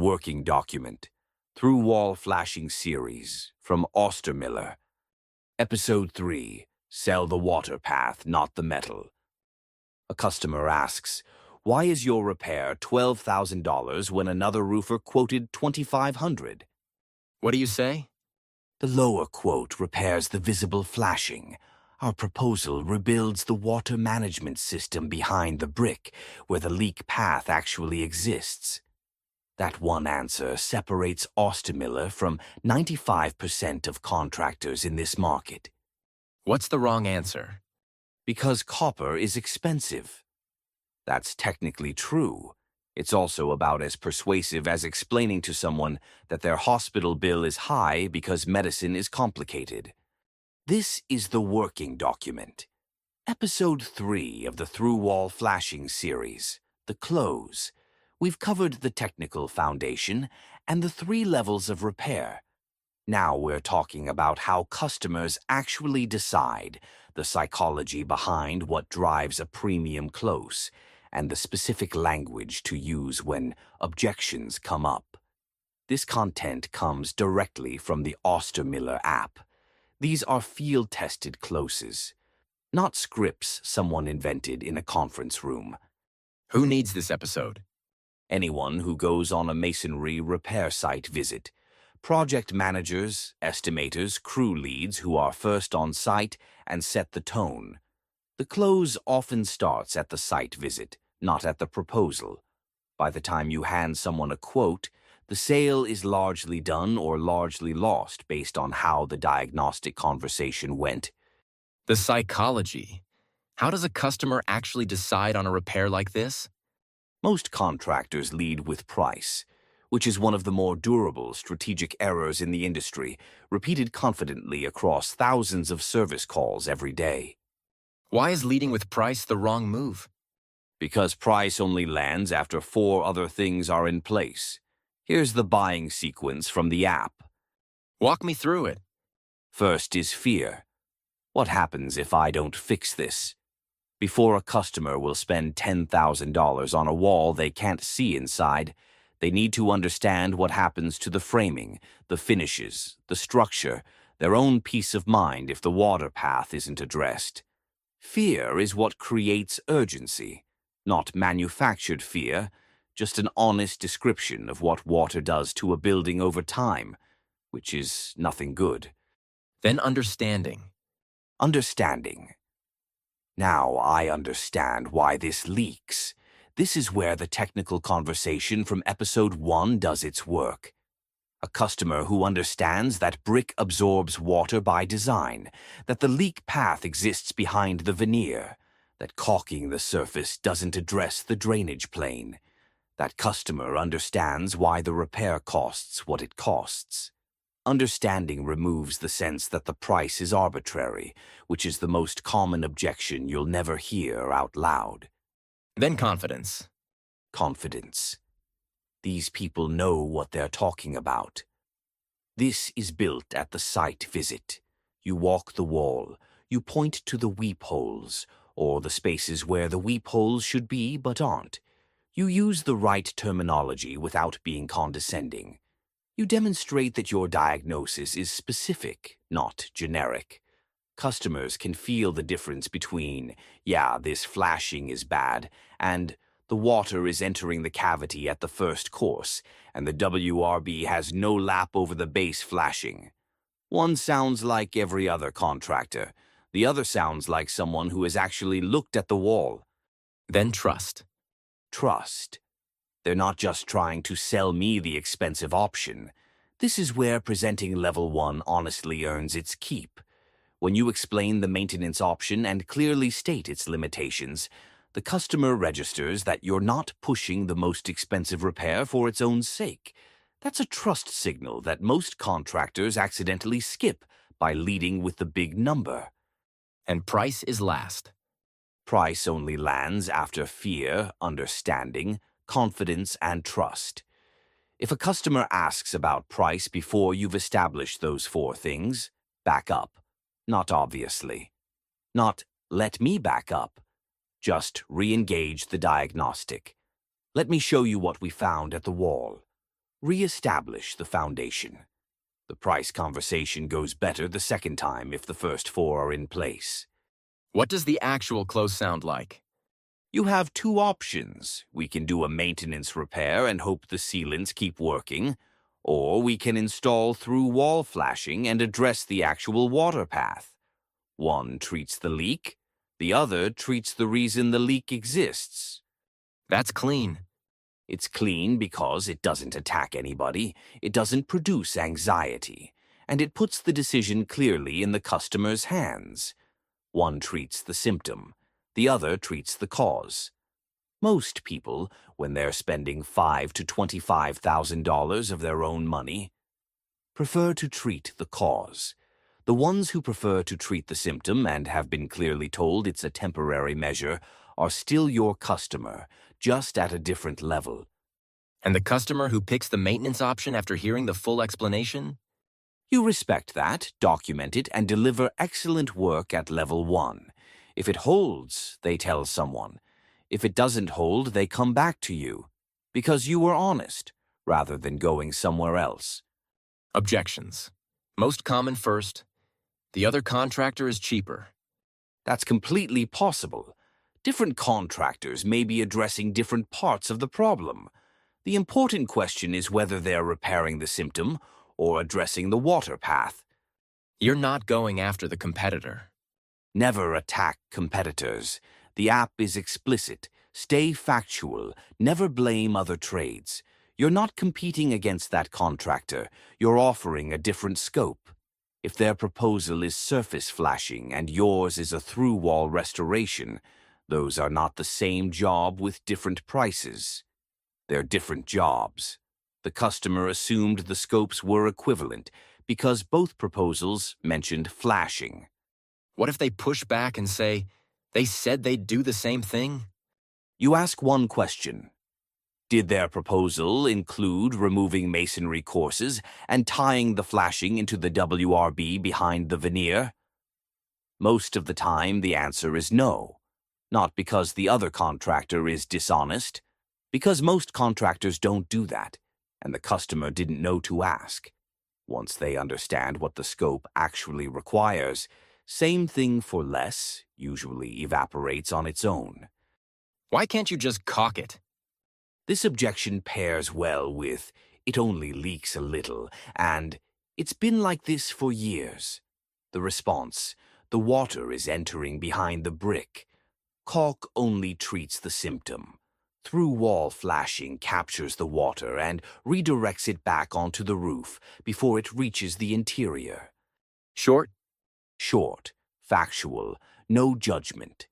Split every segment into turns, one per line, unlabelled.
Working Document, Through Wall Flashing Series from Ostermiller. Episode 3, Sell the Water Path, Not the Metal. A customer asks, why is your repair $12,000 when another roofer quoted $2,500?
What do you say?
The lower quote repairs the visible flashing. Our proposal rebuilds the water management system behind the brick, where the leak path actually exists. That one answer separates Ostermiller from 95% of contractors in this market.
What's the wrong answer?
Because copper is expensive. That's technically true. It's also about as persuasive as explaining to someone that their hospital bill is high because medicine is complicated. This is the Working Document. Episode 3 of the Through Wall Flashing series, The Close. We've covered the technical foundation and the 3 levels of repair. Now we're talking about how customers actually decide, the psychology behind what drives a premium close, and the specific language to use when objections come up. This content comes directly from the Ostermiller app. These are field-tested closes, not scripts someone invented in a conference room.
Who needs this episode?
Anyone who goes on a masonry repair site visit. Project managers, estimators, crew leads who are first on site and set the tone. The close often starts at the site visit, not at the proposal. By the time you hand someone a quote, the sale is largely done or largely lost based on how the diagnostic conversation went.
The psychology. How does a customer actually decide on a repair like this?
Most contractors lead with price, which is one of the more durable strategic errors in the industry, repeated confidently across thousands of service calls every day.
Why is leading with price the wrong move?
Because price only lands after 4 other things are in place. Here's the buying sequence from the app.
Walk me through it.
First is fear. What happens if I don't fix this? Before a customer will spend $10,000 on a wall they can't see inside, they need to understand what happens to the framing, the finishes, the structure, their own peace of mind if the water path isn't addressed. Fear is what creates urgency, not manufactured fear, just an honest description of what water does to a building over time, which is nothing good.
Then understanding.
Understanding. Now I understand why this leaks. This is where the technical conversation from episode 1 does its work. A customer who understands that brick absorbs water by design, that the leak path exists behind the veneer, that caulking the surface doesn't address the drainage plane. That customer understands why the repair costs what it costs. Understanding removes the sense that the price is arbitrary, which is the most common objection you'll never hear out loud.
Then confidence.
Confidence. These people know what they're talking about. This is built at the site visit. You walk the wall. You point to the weep holes, or the spaces where the weep holes should be but aren't. You use the right terminology without being condescending. You demonstrate that your diagnosis is specific, not generic. Customers can feel the difference between, yeah, this flashing is bad, and the water is entering the cavity at the first course, and the WRB has no lap over the base flashing. One sounds like every other contractor. The other sounds like someone who has actually looked at the wall.
Then trust.
Trust. They're not just trying to sell me the expensive option. This is where presenting level 1 honestly earns its keep. When you explain the maintenance option and clearly state its limitations, the customer registers that you're not pushing the most expensive repair for its own sake. That's a trust signal that most contractors accidentally skip by leading with the big number.
And price is last.
Price only lands after fear, understanding, confidence, and trust. If a customer asks about price before you've established those 4 things, back up. Not obviously. Not, let me back up. Just re-engage the diagnostic. Let me show you what we found at the wall. Re-establish the foundation. The price conversation goes better the second time if the first four are in place.
What does the actual close sound like?
You have two options. We can do a maintenance repair and hope the sealants keep working, or we can install through-wall flashing and address the actual water path. One treats the leak, the other treats the reason the leak exists.
That's clean.
It's clean because it doesn't attack anybody, it doesn't produce anxiety, and it puts the decision clearly in the customer's hands. One treats the symptom, the other treats the cause. Most people, when they're spending $5,000 to $25,000 of their own money, prefer to treat the cause. The ones who prefer to treat the symptom and have been clearly told it's a temporary measure are still your customer, just at a different level.
And the customer who picks the maintenance option after hearing the full explanation?
You respect that, document it, and deliver excellent work at level 1. If it holds, they tell someone. If it doesn't hold, they come back to you, because you were honest, rather than going somewhere else.
Objections. Most common first. The other contractor is cheaper.
That's completely possible. Different contractors may be addressing different parts of the problem. The important question is whether they're repairing the symptom or addressing the water path.
You're not going after the competitor.
Never attack competitors. The app is explicit. Stay factual. Never blame other trades. You're not competing against that contractor. You're offering a different scope. If their proposal is surface flashing and yours is a through-wall restoration, those are not the same job with different prices. They're different jobs. The customer assumed the scopes were equivalent because both proposals mentioned flashing.
What if they push back and say, they said they'd do the same thing?
You ask one question. Did their proposal include removing masonry courses and tying the flashing into the WRB behind the veneer? Most of the time, the answer is no. Not because the other contractor is dishonest, because most contractors don't do that, and the customer didn't know to ask. Once they understand what the scope actually requires, same thing for less usually evaporates on its own.
Why can't you just caulk it?
This objection pairs well with, it only leaks a little, and it's been like this for years. The response, the water is entering behind the brick. Caulk only treats the symptom. Through-wall flashing captures the water and redirects it back onto the roof before it reaches the interior.
Short?
Short, factual, no judgment.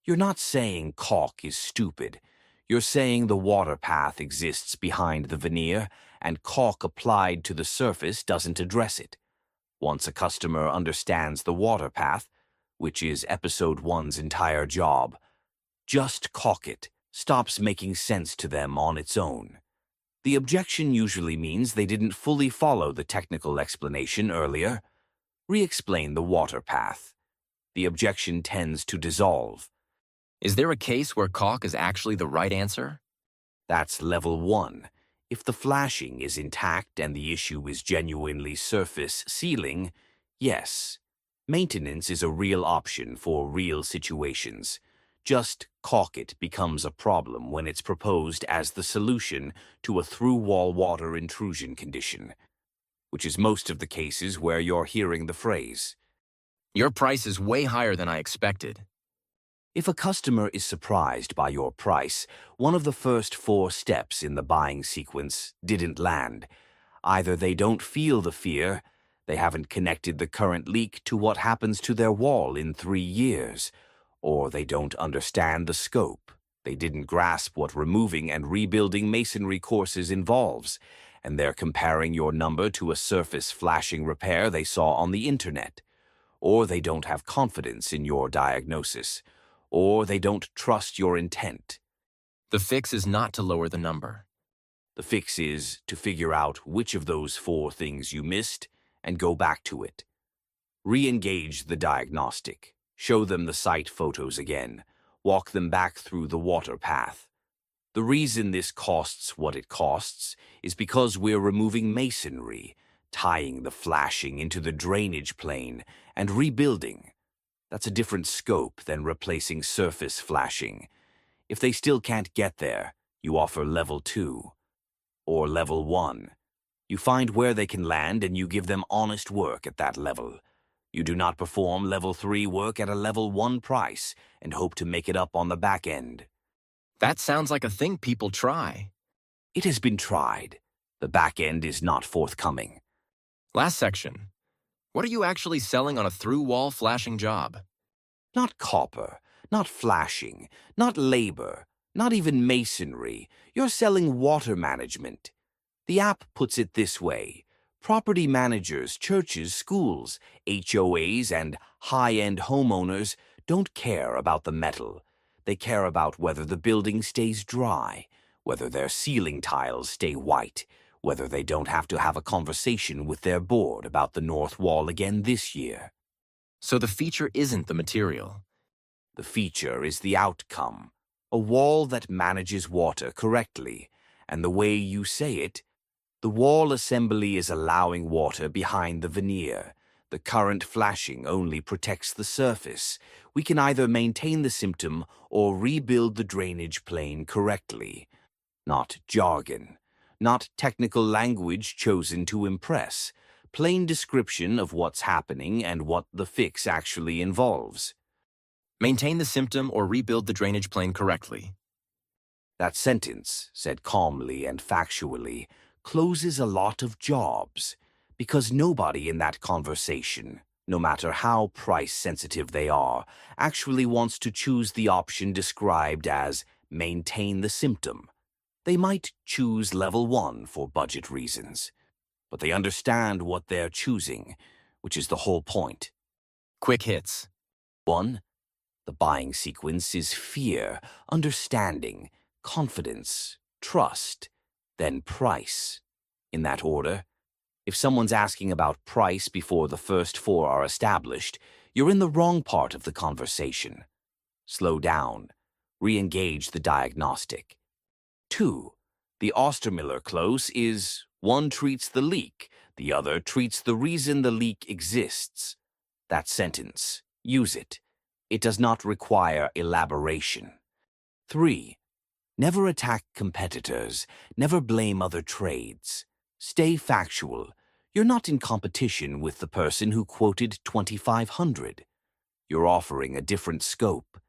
You're not saying caulk is stupid. You're saying the water path exists behind the veneer, and caulk applied to the surface doesn't address it. Once a customer understands the water path, which is episode 1's entire job, just caulk it stops making sense to them on its own. The objection usually means they didn't fully follow the technical explanation earlier. Re-explain the water path. The objection tends to dissolve.
Is there a case where caulk is actually the right answer?
That's level 1. If the flashing is intact and the issue is genuinely surface sealing, yes. Maintenance is a real option for real situations. Just caulk it becomes a problem when it's proposed as the solution to a through-wall water intrusion condition, which is most of the cases where you're hearing the phrase.
Your price is way higher than I expected.
If a customer is surprised by your price, one of the first 4 steps in the buying sequence didn't land. Either they don't feel the fear, they haven't connected the current leak to what happens to their wall in 3 years, or they don't understand the scope. They didn't grasp what removing and rebuilding masonry courses involves, and they're comparing your number to a surface flashing repair they saw on the internet. Or they don't have confidence in your diagnosis, or they don't trust your intent.
The fix is not to lower the number.
The fix is to figure out which of those 4 things you missed and go back to it. Re-engage the diagnostic. Show them the site photos again. Walk them back through the water path. The reason this costs what it costs is because we're removing masonry, tying the flashing into the drainage plane, and rebuilding. That's a different scope than replacing surface flashing. If they still can't get there, you offer level 2 or level 1. You find where they can land and you give them honest work at that level. You do not perform level 3 work at a level 1 price and hope to make it up on the back end.
That sounds like a thing people try.
It has been tried. The back end is not forthcoming.
Last section. What are you actually selling on a through-wall flashing job?
Not copper, not flashing, not labor, not even masonry. You're selling water management. The app puts it this way. Property managers, churches, schools, HOAs, and high-end homeowners don't care about the metal. They care about whether the building stays dry, whether their ceiling tiles stay white, whether they don't have to have a conversation with their board about the north wall again this year.
So the feature isn't the material.
The feature is the outcome. A wall that manages water correctly, and the way you say it, the wall assembly is allowing water behind the veneer. The current flashing only protects the surface. We can either maintain the symptom or rebuild the drainage plane correctly. Not jargon, not technical language chosen to impress. Plain description of what's happening and what the fix actually involves.
Maintain the symptom or rebuild the drainage plane correctly.
That sentence, said calmly and factually, closes a lot of jobs, because nobody in that conversation, no matter how price-sensitive they are, actually wants to choose the option described as maintain the symptom. They might choose level 1 for budget reasons, but they understand what they're choosing, which is the whole point.
Quick hits.
1. The buying sequence is fear, understanding, confidence, trust, then price. In that order. If someone's asking about price before the first 4 are established, you're in the wrong part of the conversation. Slow down. Re-engage the diagnostic. 2. The Ostermiller close is one treats the leak, the other treats the reason the leak exists. That sentence. Use it. It does not require elaboration. 3. Never attack competitors. Never blame other trades. Stay factual. You're not in competition with the person who quoted 2,500. You're offering a different scope.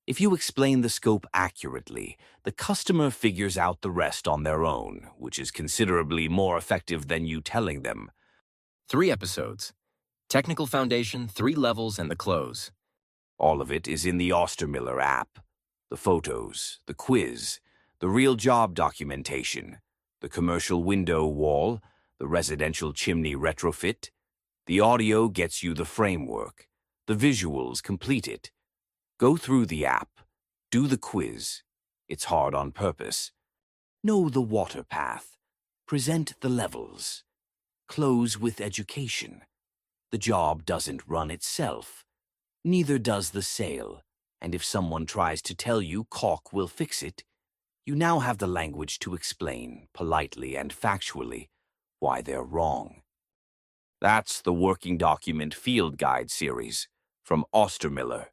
If you explain the scope accurately, the customer figures out the rest on their own, which is considerably more effective than you telling them.
3 episodes. Technical foundation, 3 levels, and the close.
All of it is in the Ostermiller app. The photos, the quiz, the real job documentation, the commercial window wall, the residential chimney retrofit. The audio gets you the framework. The visuals complete it. Go through the app. Do the quiz. It's hard on purpose. Know the water path. Present the levels. Close with education. The job doesn't run itself. Neither does the sale. And if someone tries to tell you caulk will fix it, you now have the language to explain, politely and factually, why they're wrong. That's the Working Document Field Guide series from Ostermiller.